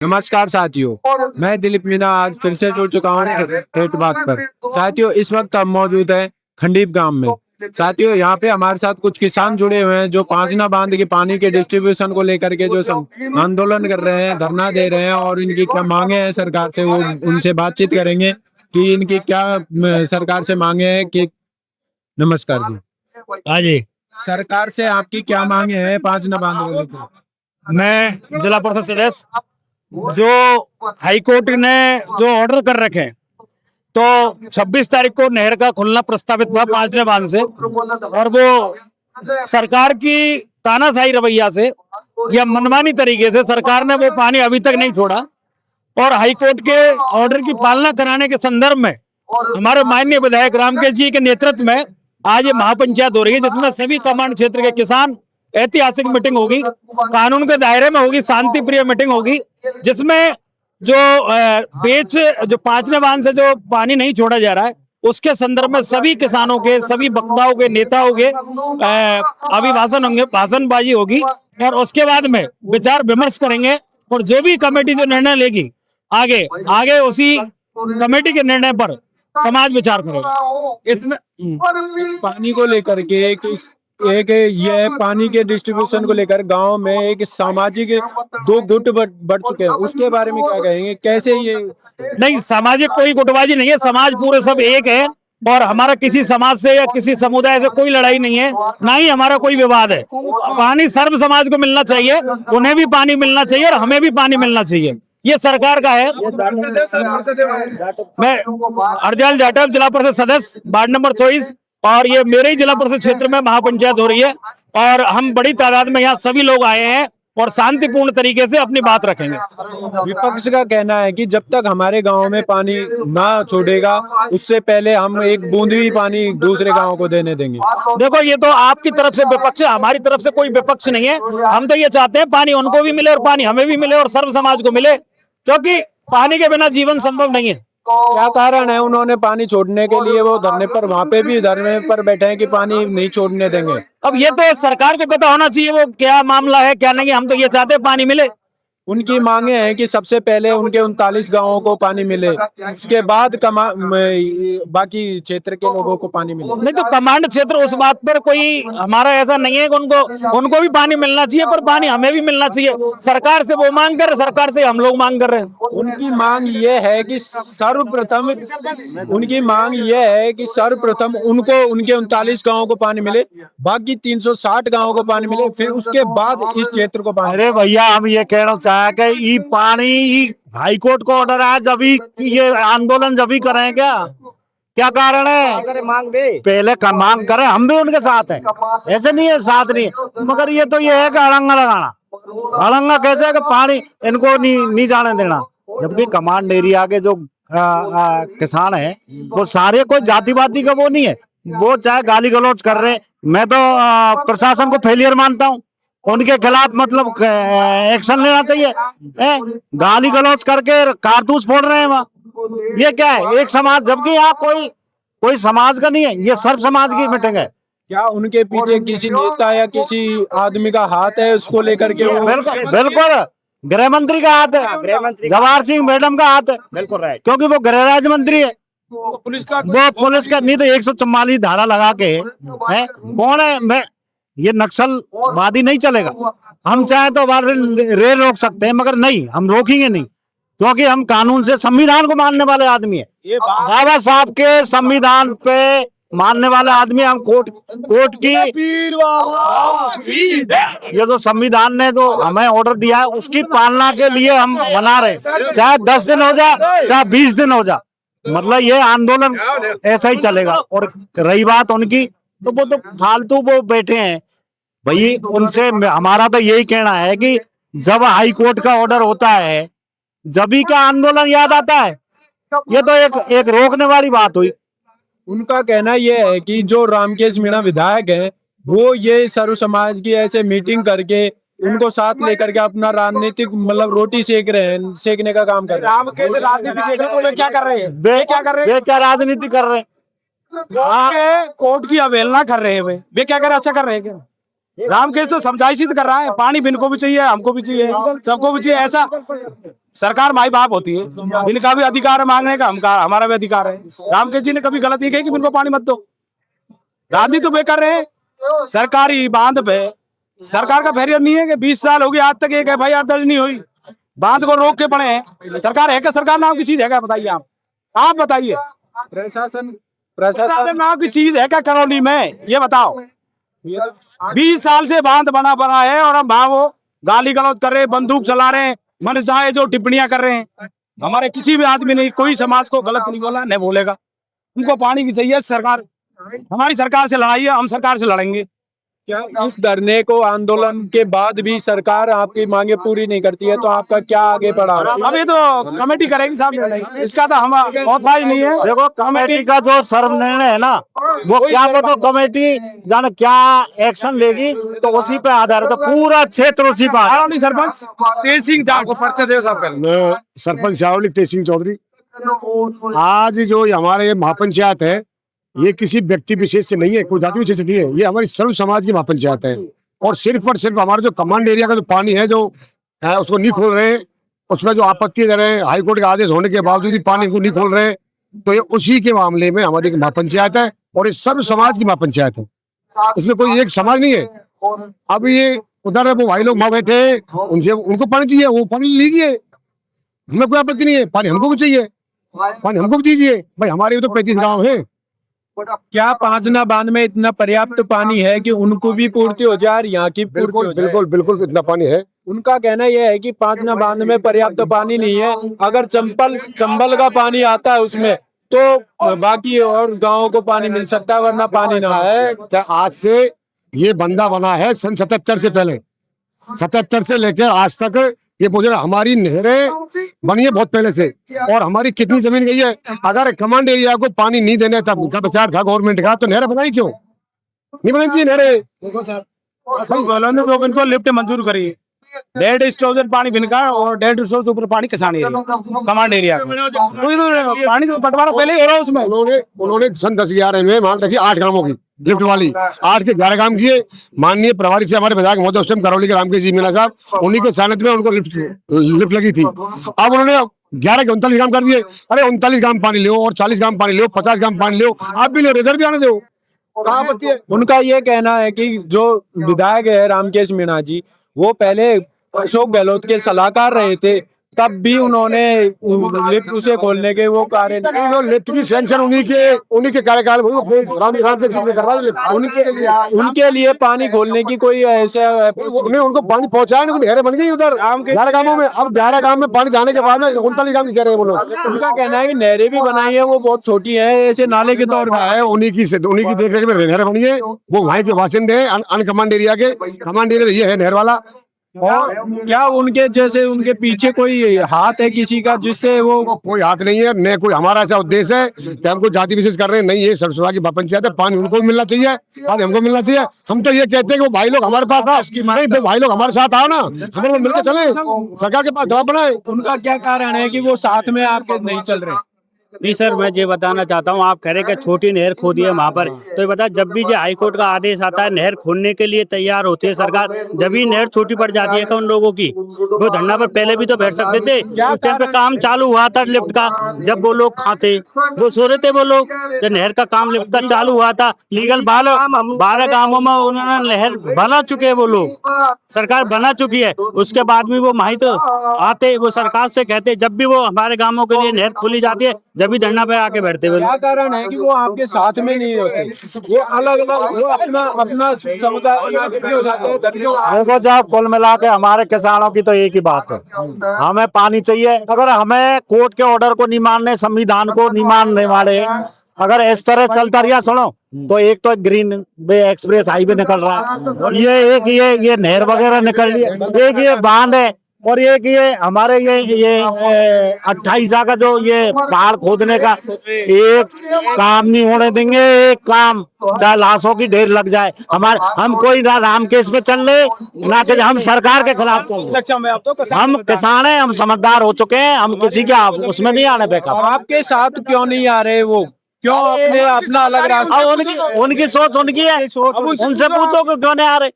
नमस्कार साथियों, मैं दिलीप मीना आज फिर से जुड़ चुका हूँ ठेठ बात पर। साथियों, इस वक्त हम मौजूद हैं खंडीप गांव में। साथियों, यहाँ पे हमारे साथ कुछ किसान जुड़े हुए हैं जो पांचना बांध के पानी के डिस्ट्रीब्यूशन को लेकर के जो आंदोलन कर रहे हैं, धरना दे रहे हैं और इनकी क्या मांगे हैं सरकार से, वो उनसे बातचीत करेंगे कि इनकी क्या सरकार से मांगे हैं। कि नमस्कार जी। हाँ जी, सरकार से आपकी क्या मांगे हैं पांचना बांध को लेकर? मैं जिला परिषद सदस्य जो हाईकोर्ट ने जो ऑर्डर कर रखे हैं, तो 26 तारीख को नहर का खुलना प्रस्तावित था पांचने बांध से, और वो सरकार की तानाशाही रवैया से या मनमानी तरीके से सरकार ने वो पानी अभी तक नहीं छोड़ा। और हाईकोर्ट के ऑर्डर की पालना कराने के संदर्भ में हमारे माननीय विधायक रामकेश जी के नेतृत्व में आज ये महापंचायत हो रही है, जिसमें सभी कमांड क्षेत्र के किसान, ऐतिहासिक मीटिंग होगी, कानून के दायरे में होगी, शांति प्रिय मीटिंग होगी, जिसमें जो जो पांचने बांध से जो पानी नहीं छोड़ा जा रहा है उसके संदर्भ में सभी किसानों के, सभी वक्ताओं के, नेताओं के अभिभाषण होंगे, भाषणबाजी होगी और उसके बाद में विचार विमर्श करेंगे और जो भी कमेटी जो निर्णय लेगी आगे आगे उसी कमेटी के निर्णय पर समाज विचार करेगा। इसमें पानी को लेकर के एक ये पानी के डिस्ट्रीब्यूशन को लेकर गांव में एक सामाजिक दो गुट बढ़ चुके हैं, उसके बारे में क्या कहेंगे? कैसे ये? नहीं, सामाजिक कोई गुटबाजी नहीं है, समाज पूरे सब एक है और हमारा किसी समाज से या किसी समुदाय से कोई लड़ाई नहीं है, ना ही हमारा कोई विवाद है। पानी सर्व समाज को मिलना चाहिए, उन्हें भी पानी मिलना चाहिए और हमें भी पानी मिलना चाहिए, ये सरकार का है। मैं अर्जल जाटव, जिला परिषद सदस्य, वार्ड नंबर 24, और ये मेरे ही जिला परिषद क्षेत्र में महापंचायत हो रही है और हम बड़ी तादाद में यहाँ सभी लोग आए हैं और शांतिपूर्ण तरीके से अपनी बात रखेंगे। विपक्ष का कहना है कि जब तक हमारे गांव में पानी ना छोड़ेगा उससे पहले हम एक बूंद भी पानी दूसरे गांव को देने देंगे। देखो, ये तो आपकी तरफ से विपक्ष है, हमारी तरफ से कोई विपक्ष नहीं है। हम तो ये चाहते हैं पानी उनको भी मिले और पानी हमें भी मिले और सर्व समाज को मिले, क्योंकि पानी के बिना जीवन संभव नहीं है। क्या कारण है उन्होंने पानी छोड़ने के लिए वो धरने पर, वहाँ पे भी धरने पर बैठे हैं कि पानी नहीं छोड़ने देंगे? अब ये तो सरकार को पता होना चाहिए वो क्या मामला है क्या नहीं। हम तो ये चाहते हैं पानी मिले। उनकी मांगे हैं कि सबसे पहले उनके 39 गांवों को पानी मिले, उसके बाद बाकी क्षेत्र के लोगों को पानी मिले। नहीं तो कमांड क्षेत्र उस बात पर कोई हमारा ऐसा नहीं है कि उनको भी पानी मिलना चाहिए, पर पानी हमें भी मिलना चाहिए। सरकार से वो मांग कर रहे, सरकार से हम लोग मांग कर रहे हैं। उनकी मांग ये है कि सर्वप्रथम उनको उनके 39 गांवों को पानी मिले, बाकी 360 गांवों को पानी मिले, फिर उसके बाद इस क्षेत्र को पानी। अरे भैया, हम ये कहना चाहे कि ये पानी हाईकोर्ट को ऑर्डर आया, जब ये आंदोलन जब करें क्या कारण है? पहले का मांग करें, हम भी उनके साथ हैं, ऐसे नहीं है साथ नहीं है, मगर ये तो ये है कि अड़ंगा लगाना। अड़ंगा कैसे है कि पानी इनको नहीं जाने देना, जबकि कमांड एरिया के जो किसान है वो सारे कोई जातिवादी का वो नहीं है, वो चाहे गाली गलौज कर रहे। मैं तो प्रशासन को फेलियर मानता हूँ, उनके खिलाफ मतलब एक्शन लेना चाहिए। गाली गलौज करके कारतूस फोड़ रहे हैं वहाँ, ये क्या है? एक समाज, जबकि यहाँ कोई समाज का नहीं है, ये सर्व समाज की मीटिंग है। क्या उनके पीछे किसी नेता या किसी आदमी का हाथ है उसको लेकर के? बिल्कुल गृह मंत्री का हाथ है, जवाहर सिंह मैडम का हाथ है, बिल्कुल राइट, क्योंकि वो गृह राज्य मंत्री है। वो पुलिस का नहीं तो 144 धारा लगा के है कौन है? मैं ये नक्सलवादी नहीं चलेगा। हम चाहे तो रेल रोक सकते हैं, मगर नहीं, हम रोकेंगे नहीं, क्योंकि हम कानून से, संविधान को मानने वाले आदमी है। बाबा साहब के संविधान पे मानने वाले आदमी। हम कोर्ट की ये जो संविधान ने जो हमें ऑर्डर दिया है उसकी पालना के लिए हम बना रहे, चाहे 10 दिन हो जाए चाहे 20 दिन हो जाए, मतलब ये आंदोलन ऐसा ही चलेगा। और रही बात उनकी, तो वो तो फालतू वो बैठे हैं भाई, उनसे हमारा तो यही कहना है कि जब हाई कोर्ट का ऑर्डर होता है जब ही का आंदोलन याद आता है। ये तो एक रोकने वाली बात हुई। उनका कहना यह है कि जो रामकेश मीणा विधायक है वो ये सर्व समाज की ऐसे मीटिंग करके उनको साथ लेकर के अपना राजनीतिक मतलब रोटी सेकने का काम कर रहे हैं। रामकेश राजनीति सेक रहे, तो क्या कर रहे हैं? क्या राजनीति कर रहे हैं? कोर्ट की अवहेलना कर रहे हैं वे क्या कर रहे? अच्छा कर रहे हैं क्या? रामकेश तो समझाइश कर रहा है, पानी इनको भी चाहिए, हमको भी चाहिए, सबको भी चाहिए। ऐसा सरकार माई बाप होती है, इनका भी अधिकार है मांगने का, हमारा भी अधिकार है। रामकेश जी ने कभी गलत नहीं कही कि इनको पानी मत दो। राजनीति तो वे कर रहे हैं सरकारी बांध पे। सरकार का फेरियर नहीं है कि 20 साल हो गए आज तक एक FIR दर्ज नहीं हुई, बांध को रोक के पड़े हैं। सरकार है क्या? सरकार नाम की चीज है क्या? बताइए आप बताइए। प्रशासन प्रशासन नाम की चीज है क्या करौली में? ये बताओ। 20 साल से बांध बना है और हम वहां वो गाली गलौज कर रहे हैं, बंदूक चला रहे हैं, मन चाहे जो टिप्पणियां कर रहे हैं। हमारे किसी भी आदमी ने कोई समाज को गलत नहीं बोला, नहीं बोलेगा। उनको पानी की चाहिए सरकार, हमारी सरकार से लड़ाई है, हम सरकार से लड़ेंगे। क्या इस धरने को आंदोलन के बाद भी सरकार आपकी मांगे पूरी नहीं करती है तो आपका क्या आगे बढ़ा? अभी तो कमेटी करेगी साहब, इसका तो हम ऑथराइज नहीं है। देखो कमेटी का जो सर्व निर्णय है ना, वो क्या तो कमेटी जाने क्या एक्शन लेगी तो उसी पे आधारित है, पूरा क्षेत्र उसी पर। करौली सरपंच तेज सिंह को पर्चा दे साहब। मैं सरपंच श्यावली तेज सिंह चौधरी। आज जो हमारे ये महापंचायत है, ये किसी व्यक्ति विशेष से नहीं है, कोई जाति विशेष से नहीं है, ये हमारी सर्व समाज की महापंचायत है। और सिर्फ हमारा जो कमांड एरिया का जो पानी है जो है उसको नहीं खोल रहे हैं, उसमें जो आपत्ति दे रहे हैं, हाईकोर्ट के आदेश होने के बावजूद भी पानी को नहीं खोल रहे हैं, तो ये उसी के मामले में हमारी महापंचायत है और ये सर्व समाज की महापंचायत है। इसमें कोई एक समाज नहीं है। अब ये उधर वो भाई लोग वहां बैठे हैं, उनसे उनको पानी चाहिए, वो पानी लीजिए, हमें कोई आपत्ति नहीं है। पानी हमको भी चाहिए, पानी हमको भी दीजिए भाई। हमारे भी तो 35 गाँव है। क्या पांचना बांध में इतना पर्याप्त पानी है कि उनको भी पूर्ति हो जाए, यहाँ की पूर्ति हो जाए? बिल्कुल इतना पानी है। उनका कहना यह है कि पांचना बांध में पर्याप्त पानी नहीं है, अगर चंबल का पानी आता है उसमें तो बाकी और गांवों को पानी मिल सकता है, वरना पानी ना है। क्या आज से ये बंदा बना है सन 77 से पहले, 77 से लेकर आज तक ये पूछे हमारी नहरें बनी है बहुत पहले से, और हमारी कितनी जमीन गई है। अगर कमांड एरिया को पानी नहीं देने तब का विचार था गवर्नमेंट का, तो नहरें बनाई क्यों नहीं? बनाई चाहिए नहरें। देखो सर, तो इनको लिफ्ट मंजूर करी, 1.5 स्टोर पानी बिनका और 1.5 स्टोर ऊपर पानी किसान एरिया कमांड एरिया तो पानी तो बंटवारा पहले ही हो रहा है उसमें। उन्होंने सन 10-11 में मांग रखी 8 ग्रामों की लिफ्ट वाली, 8 के 11 काम किए। माननीय प्रभारी थे हमारे विधायक महोदय उस टाइम करौली के रामकेश जी मीणा साहब, उन्हीं के सानिध्य में उनको लिफ्ट लगी थी। अब उन्होंने 11 के 39 ग्राम कर दिए। अरे 39 ग्राम पानी लो और 40 ग्राम पानी लो, 50 ग्राम पानी लो, आप भी लो, इधर भी आने दो। कहाँ बत्ती है? उनका ये कहना है कि जो विधायक है रामकेश मीणा जी, वो पहले अशोक गहलोत के सलाहकार रहे थे, तब भी उन्होंने लिफ्ट उसे खोलने के वो कार्य लिफ्ट की सैंक्शन उन्हीं के कार्यकाल में उनके लिए पानी खोलने की कोई ऐसा उनको पानी पहुंचाया, नहरें बन गई उधर 11 गांवों में। अब 11 गांव में पानी जाने के बाद में 39 गांव की कह रहे हैं वो लोग। उनका कहना है कि नहरें भी बनाई है, वो बहुत छोटी है, ऐसे नाले के तौर पर है। उन्हीं की देख रेख में नहरें बनी है, वो वहीं के बाशिंदे हैं अनकमांड एरिया के। कमांड एरिया ये है नहर वाला। और क्या उनके जैसे उनके पीछे कोई हाथ है किसी का जिससे वो? कोई हाथ नहीं है, न कोई हमारा ऐसा उद्देश्य है कि हमको जाति विशेष कर रहे हैं, नहीं। ये सरसोरा की पंचायत है, पानी उनको भी मिलना चाहिए, पानी हमको मिलना चाहिए। हम तो ये कहते हैं कि वो भाई लोग हमारे पास आओ, नहीं भाई लोग हमारे साथ आओ ना, हम लोग मिलकर चले, सरकार के पास दबाव बनाए। उनका क्या कारण है कि वो साथ में आपके नहीं चल रहे? नहीं सर, मैं ये बताना चाहता हूँ, आप कह रहे कि छोटी नहर खोदी है वहाँ पर, तो ये बता, जब भी जो हाई कोर्ट का आदेश आता है नहर खोदने के लिए तैयार होती है सरकार, जब भी नहर छोटी पड़ जाती है उन लोगों की, वो धरना पर पहले भी तो बैठ सकते थे। उस टाइम पे काम चालू हुआ था लिफ्ट का, जब वो लोग खाते वो सो रहे थे, वो लोग जब नहर का काम लिफ्ट का चालू हुआ था, लीगल 12 गाँवों में उन्होंने नहर बना चुके हैं, वो लोग सरकार बना चुकी है। उसके बाद भी वो माहित आते, वो सरकार से कहते, जब भी वो हमारे गाँवों के लिए नहर खोली जाती है, जब भी धरना पे आके बैठते हुए। क्या कारण है कि वो आपके साथ में नहीं होते, वो अलग अलग, वो अपना समुदाय देखो साहब, कुल मिला के हमारे किसानों की तो एक ही बात है, हमें पानी चाहिए। अगर हमें कोर्ट के ऑर्डर को नहीं मानने, संविधान को नहीं मानने वाले अगर इस तरह चलता रहा सुनो, तो एक तो ग्रीन वे एक्सप्रेस हाईवे निकल रहा है, और ये नहर वगैरह निकल रही है, एक ये बांध है, और ये हमारे ये 28 का जो ये पहाड़ खोदने का एक काम नहीं होने देंगे। एक काम चाहे लाशों की ढेर लग जाए, हम कोई ना रामकेश पे चल रहे ना कि हम सरकार के खिलाफ चल रहे। हम किसान हैं, हम समझदार हो चुके हैं, हम किसी के उसमें नहीं आने पे। आपके साथ क्यों नहीं आ रहे वो? क्यों अपना अलग रास्ता? उनकी सोच उनकी है, उनसे पूछो कि क्यों नहीं आ रहे।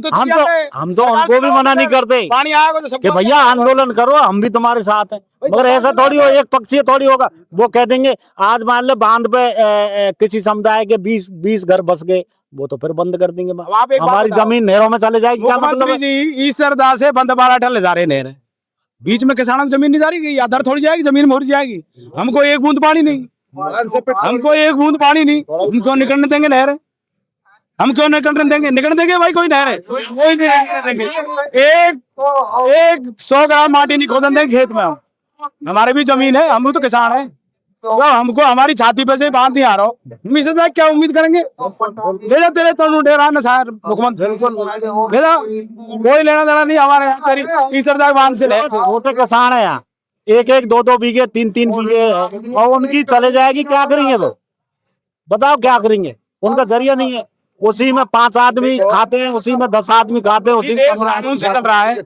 हम तो उनको भी मना नहीं करते पानी आएगा तो कि सबको भैया आंदोलन करो, हम भी तुम्हारे साथ हैं, मगर ऐसा थोड़ी हो, एक पक्षीय थोड़ी होगा। वो कह देंगे आज मान लो बांध पे किसी समुदाय के 20 घर बस गए, वो तो फिर बंद कर देंगे। आप एक बात हमारी बताओ। जमीन नहरों में चले जाएगी, क्या मतलब मुख्यमंत्री है? जी ईसरदा से बंदबारा ठल जा रहे नहर बीच में किसानों की जमीन नहीं जा रही, अदर थोड़ी जाएगी, जमीन मोड़ जाएगी। हमको एक बूंद पानी नहीं, हमको एक बूंद पानी नहीं, हमको निकलने देंगे नहर? हम क्यों निकलने देंगे? निकलने देंगे भाई, कोई नहर है कोई नहीं निकलने देंगे। एक 100 ग्राम माटी नहीं खोदने देंगे खेत में। हम हमारे भी जमीन है, हम भी तो किसान है, तो हमको हमारी छाती पे से बांध नहीं आ रहा हो, हम इससे ज्यादा क्या उम्मीद करेंगे? ले जा तेरे तो डेरा न सार मुख्यमंत्री ले जा, कोई लेना देना नहीं हमारे यहाँ तेरी ईसरदा बांध से ले। छोटे किसान है यहाँ, 1-1, 2-2 बीघे, 3-3 बीघे है, और उनकी चले जाएगी, क्या करेंगे वो? बताओ क्या करेंगे? उनका जरिया नहीं है। उसी में 5 आदमी खाते हैं, उसी में 10 आदमी खाते हैं, उसी में कानून से चल रहा है,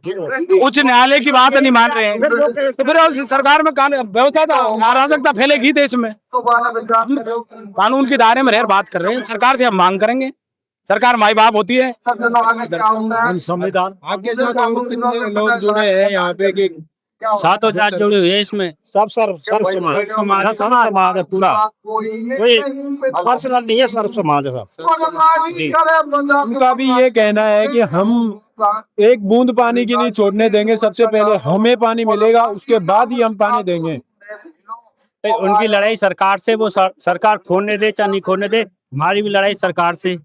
उच्च न्यायालय की बात नहीं मान रहे हैं, तो फिर सरकार में व्यवस्था तो अराजकता फैलेगी देश में। कानून के दायरे में रह बात कर रहे हैं, सरकार से हम मांग करेंगे, सरकार माई बाप होती है। हम संविधान आपके साथ और कितने लोग जुड़े हैं यहाँ पे कि 7 जात जुड़ी हुई है इसमें, सब सर्व समाज है पूरा, कोई पर्सनल नहीं है, सर्व समाज है सब। जी, उनका भी ये कहना है कि हम एक बूंद पानी की नहीं छोड़ने देंगे, सबसे पहले हमें पानी मिलेगा, उसके बाद ही हम पानी देंगे। उनकी लड़ाई सरकार से, वो सरकार खोलने दे चाहे नहीं खोलने दे, हमारी भी लड़ाई सरकार से,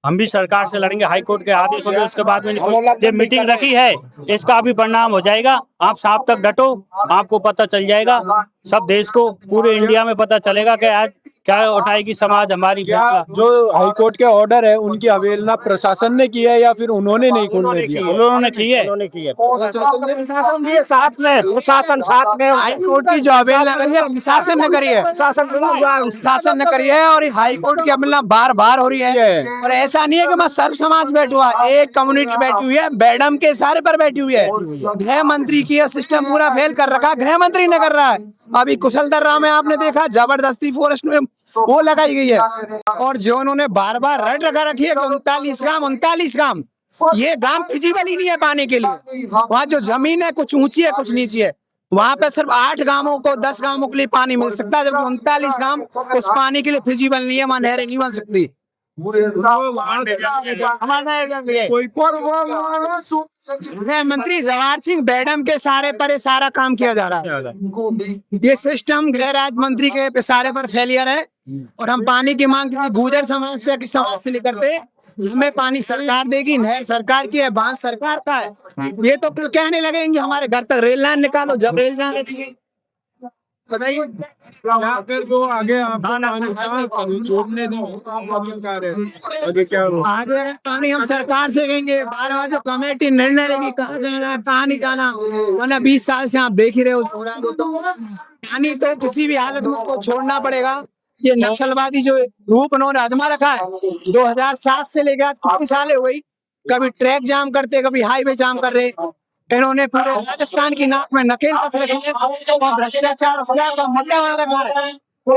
हम भी सरकार से लड़ेंगे। हाई कोर्ट के आदेश होंगे, उसके बाद में जो मीटिंग रखी है इसका भी परिणाम हो जाएगा। आप शाम तक डटो, आपको पता चल जाएगा, सब देश को, पूरे इंडिया में पता चलेगा कि आज क्या उठाएगी समाज हमारी। क्या जो हाईकोर्ट के ऑर्डर है उनकी अवहेलना प्रशासन ने की है या फिर उन्होंने नहीं खोलने दिया? उन्होंने की है, प्रशासन भी साथ में, प्रशासन साथ में। हाईकोर्ट की जो अवहेलना करी है प्रशासन ने करी है, शासन ने करी है, और हाईकोर्ट की अवहेलना बार बार हो रही है। और ऐसा नहीं है कि मैं सर्व समाज बैठा हुआ, एक कम्युनिटी बैठी हुई है, मैडम के इशारे पर बैठी हुई है। गृह मंत्री की सिस्टम पूरा फेल कर रखा, गृह मंत्री ने कर रहा है। अभी कुशल दर्रा में आपने देखा जबरदस्ती फॉरेस्ट में वो लगाई गई है, और जो उन्होंने बार बार रट रखा रखी है 39 गांव, ये गांव फिजिबल ही नहीं है पानी के लिए। वहाँ जो जमीन है कुछ ऊंची है कुछ नीची है, वहाँ पे सिर्फ 8 गांवों को 10 गांवों के लिए पानी मिल सकता है, जबकि 39 गांव उस पानी के लिए फिजिबल नहीं है, वहाँ नहरें नहीं बन सकती। गृह मंत्री जवाहर सिंह मैडम के इशारे पर ये सारा काम किया जा रहा है। ये सिस्टम गृह राज्य मंत्री के इशारे पर फेलियर है, और हम पानी की मांग किसी गुर्जर समाज से, किसी समाज से नहीं करते। हमें पानी सरकार देगी, नहर सरकार की है, बांध सरकार का है। ये तो फिर कहने लगेंगे हमारे घर तक रेल लाइन निकालो, जब रेल जाने चाहिए बताइए। फिर वो आगे छोड़ने दो, आगे क्या हो? आगे पानी हम सरकार से कहेंगे, बार बार जो कमेटी निर्णय लेगी कहाँ जाना है, कहाँ नहीं जाना, वरना 20 साल से आप देख ही रहे हो, तो पानी तो किसी भी हालत में उसको छोड़ना पड़ेगा। ये नक्सलवादी जो रूप उन्होंने आजमा रखा है, 2007 से लेकर आज कितनी साल हो गई, कभी ट्रैक जाम करते, कभी हाईवे जाम कर रहे। इन्होंने पूरे राजस्थान की नाक में नकेल कस रखी है, और भ्रष्टाचार का मुद्दा बना रखा है।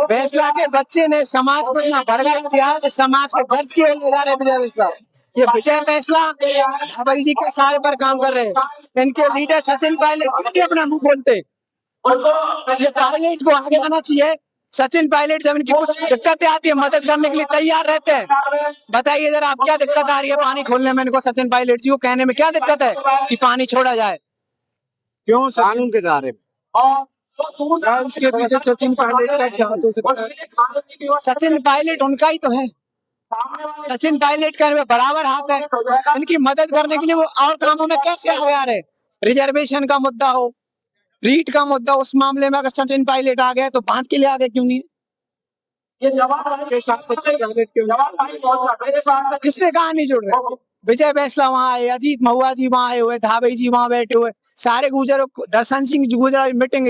फैसला के बच्चे ने समाज को इतना भड़का दिया है कि समाज को दर्द की ओर ले जा रहे विजय फैसला। ये विजय फैसला भाई जी के सारे पर काम कर रहे हैं। इनके लीडर सचिन पायलट अपना मुंह खोलते, ये पायलट को आगे आना चाहिए। सचिन पायलट जब इनकी कुछ दिक्कतें आती है मदद करने के लिए तैयार रहते हैं। बताइए जरा आप क्या दिक्कत आ रही है पानी खोलने में, इनको सचिन पायलट जी को कहने में क्या दिक्कत है कि पानी छोड़ा जाए? क्यों कानून के सहारे उसके पीछे सचिन पायलट का क्या हाथ हो सकता है? सचिन पायलट उनका ही तो है, सचिन पायलट का इनमें बराबर हाथ है। इनकी मदद करने के लिए वो और कामों में कैसे आगे आ रहे? रिजर्वेशन का मुद्दा हो, रीट का मुद्दा, उस मामले में अगर सचिन पायलट आ गए तो बांध के लिए आगे क्यों नहीं? किसने कहा नहीं जुड़ रहे? विजय फैसला वहाँ आए, अजीत महुआ जी वहाँ आए हुए, धाबई जी वहाँ बैठे हुए, सारे गुजर, दर्शन सिंह गुजर मीटिंग,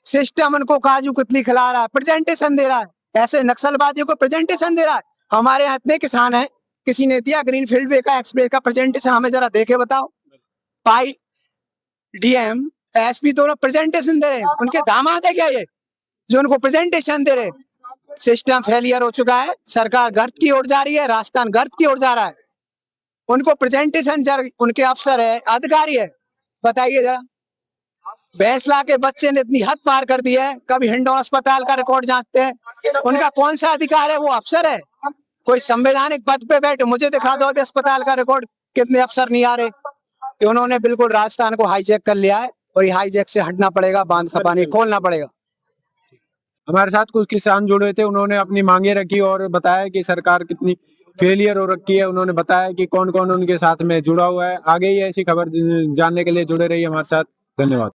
सिस्टम उनको काजू कतली खिला रहा है, प्रेजेंटेशन दे रहा है, ऐसे नक्सलवादियों को प्रेजेंटेशन दे रहा है। हमारे यहाँ इतने किसान है, किसी ने दिया ग्रीन फील्ड वे का एक्सप्रेस का प्रेजेंटेशन, हमें जरा देखे बताओ। पाई डीएम एसपी दोनों प्रेजेंटेशन दे रहे हैं, उनके दामाद है क्या ये जो उनको प्रेजेंटेशन दे रहे? सिस्टम फेलियर हो चुका है, सरकार गर्त की ओर जा रही है, राजस्थान गर्त की ओर जा रहा है। उनको प्रेजेंटेशन उनके अफसर है, अधिकारी है, बताइए जरा। भैंसला के बच्चे ने इतनी हद पार कर दी है, कभी हिंडौन अस्पताल का रिकॉर्ड जांचते हैं, उनका कौन सा अधिकार है? वो अफसर है, कोई संवैधानिक पद पे बैठे, मुझे दिखा दो अभी अस्पताल का रिकॉर्ड, कितने अफसर नहीं आ रहे कि उन्होंने बिल्कुल राजस्थान को हाईजैक कर लिया है और ये हाईजैक से हटना पड़ेगा, बांध का पानी खोलना पड़ेगा। हमारे साथ कुछ किसान जुड़े थे, उन्होंने अपनी मांगे रखी और बताया कि सरकार कितनी फेलियर हो रखी है। उन्होंने बताया कि कौन कौन उनके साथ में जुड़ा हुआ है। आगे ही ऐसी खबर जानने के लिए जुड़े रहिए हमारे साथ। धन्यवाद।